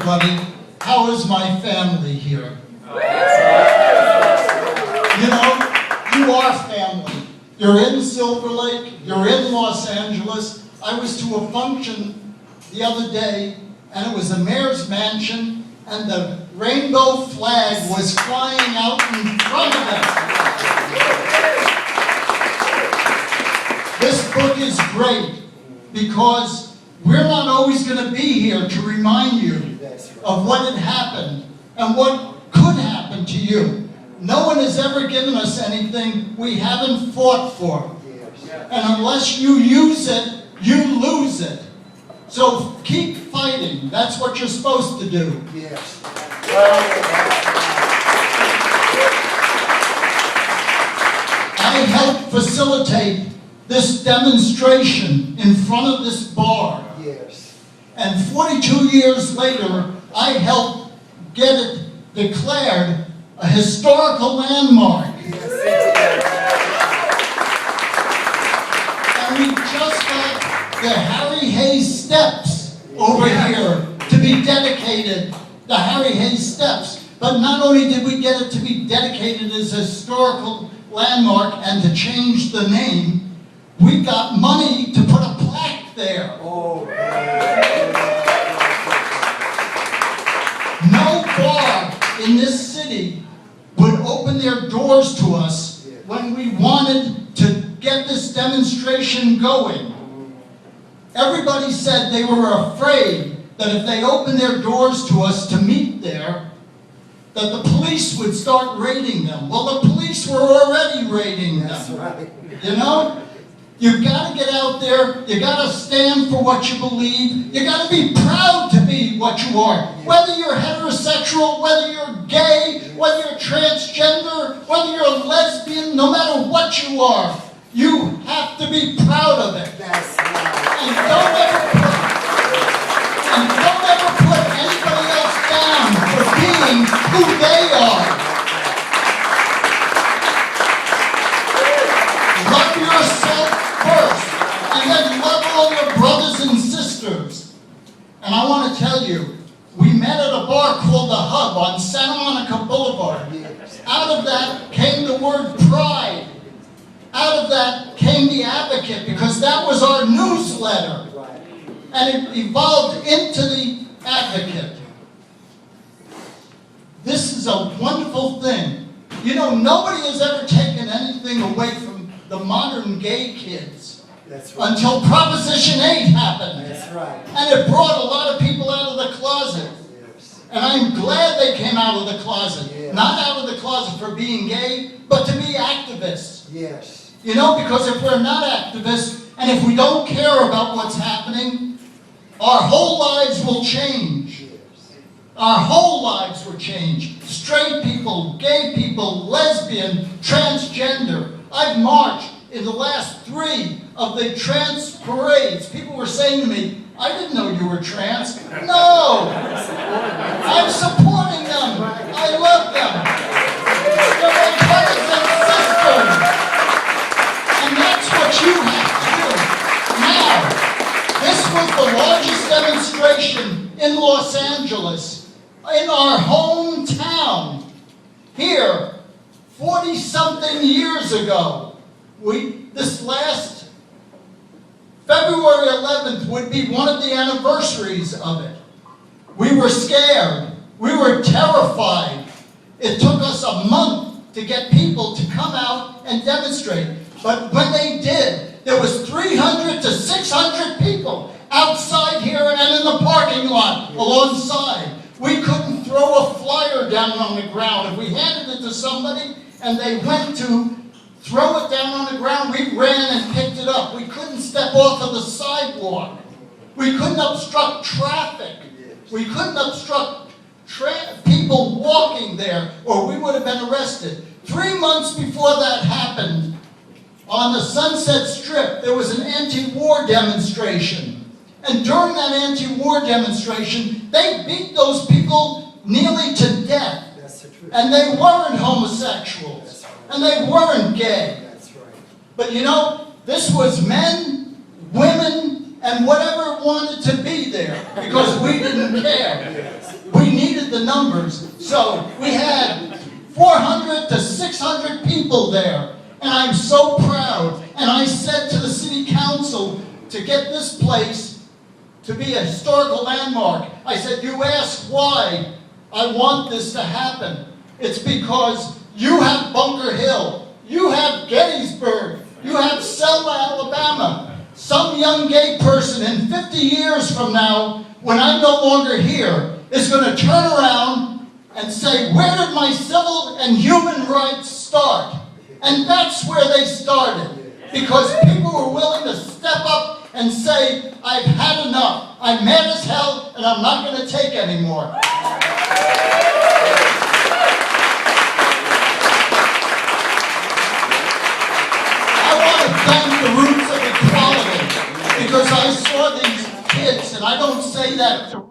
everybody. How is my family here? You know, you are family. You're in Silver Lake, you're in Los Angeles. I was to a function the other day, and it was a mayor's mansion, and the rainbow flag was flying out in front of it. This book is great because we're not always going to be here to remind you of what had happened and what could happen to you. No one has ever given us anything we haven't fought for. And unless you use it, you lose it. So keep fighting. That's what you're supposed to do. Yes. I helped facilitate this demonstration in front of this bar. Yes. And 42 years later, I helped get it declared a historical landmark. And we just got the Harry Hayes Steps over here to be dedicated, the Harry Hayes Steps. But not only did we get it to be dedicated as a historical landmark and to change the name, we got money to put a plaque there. Oh. No bar in this city would open their doors to us when we wanted to get this demonstration going. Everybody said they were afraid that if they opened their doors to us to meet there, that the police would start raiding them. Well, the police were already raiding them. That's right. You know? You've got to get out there, you got to stand for what you believe, you got to be proud to be what you are. Whether you're heterosexual, whether you're gay, whether you're transgender, whether you're a lesbian, no matter what you are, you have to be proud of it. That's right. And don't ever put anybody else down for being who they are. Love yourself first, and then love all your brothers and sisters. And I want to tell you, we met at a bar called The Hub on Santa Monica Boulevard. Out of that came the word pride. Out of that came the Advocate, because that was our newsletter. And it evolved into the Advocate. This is a wonderful thing. You know, nobody has ever taken anything away from the modern gay kids. That's right. Until Proposition 8 happened. That's right. And it brought a lot of people out of the closet. Yes. And I'm glad they came out of the closet. Yeah. Not out of the closet for being gay, but to be activists. Yes. You know, because if we're not activists, and if we don't care about what's happening, our whole lives will change. Yes. Our whole lives will change. Straight people, gay people, lesbian, transgender. I've marched in the last 3 of the trans parades. People were saying to me, I didn't know you were trans. No! I'm supporting them. I love them. They're my brothers and sisters. And that's what you have to do. Now, this was the largest demonstration in Los Angeles, in our hometown. Here, 40-something years ago. This last February 11th would be one of the anniversaries of it. We were scared. We were terrified. It took us a month to get people to come out and demonstrate. But when they did, there was 300 to 600 people outside here and in the parking lot alongside. We couldn't throw a flyer down on the ground. If we handed it to somebody and they went to throw it down on the ground, we ran and picked it up. We couldn't step off of the sidewalk. We couldn't obstruct traffic. We couldn't obstruct people walking there, or we would have been arrested. 3 months before that happened, on the Sunset Strip, there was an anti-war demonstration. And during that anti-war demonstration, they beat those people nearly to death. That's the truth. And they weren't homosexuals. And they weren't gay. That's right. But you know, this was men, women, and whatever wanted to be there, because we didn't care. We needed the numbers, so we had 400 to 600 people there. And I'm so proud. And I said to the city council to get this place to be a historical landmark. I said, you ask why I want this to happen. It's because you have Bunker Hill, you have Gettysburg, you have Selma, Alabama. Some young gay person in 50 years from now, when I'm no longer here, is going to turn around and say, where did my civil and human rights start? And that's where they started, because people were willing to step up and say, I've had enough. I'm mad as hell, and I'm not going to take anymore. I want to thank the Roots of Equality, because I saw these kids, and I don't say that to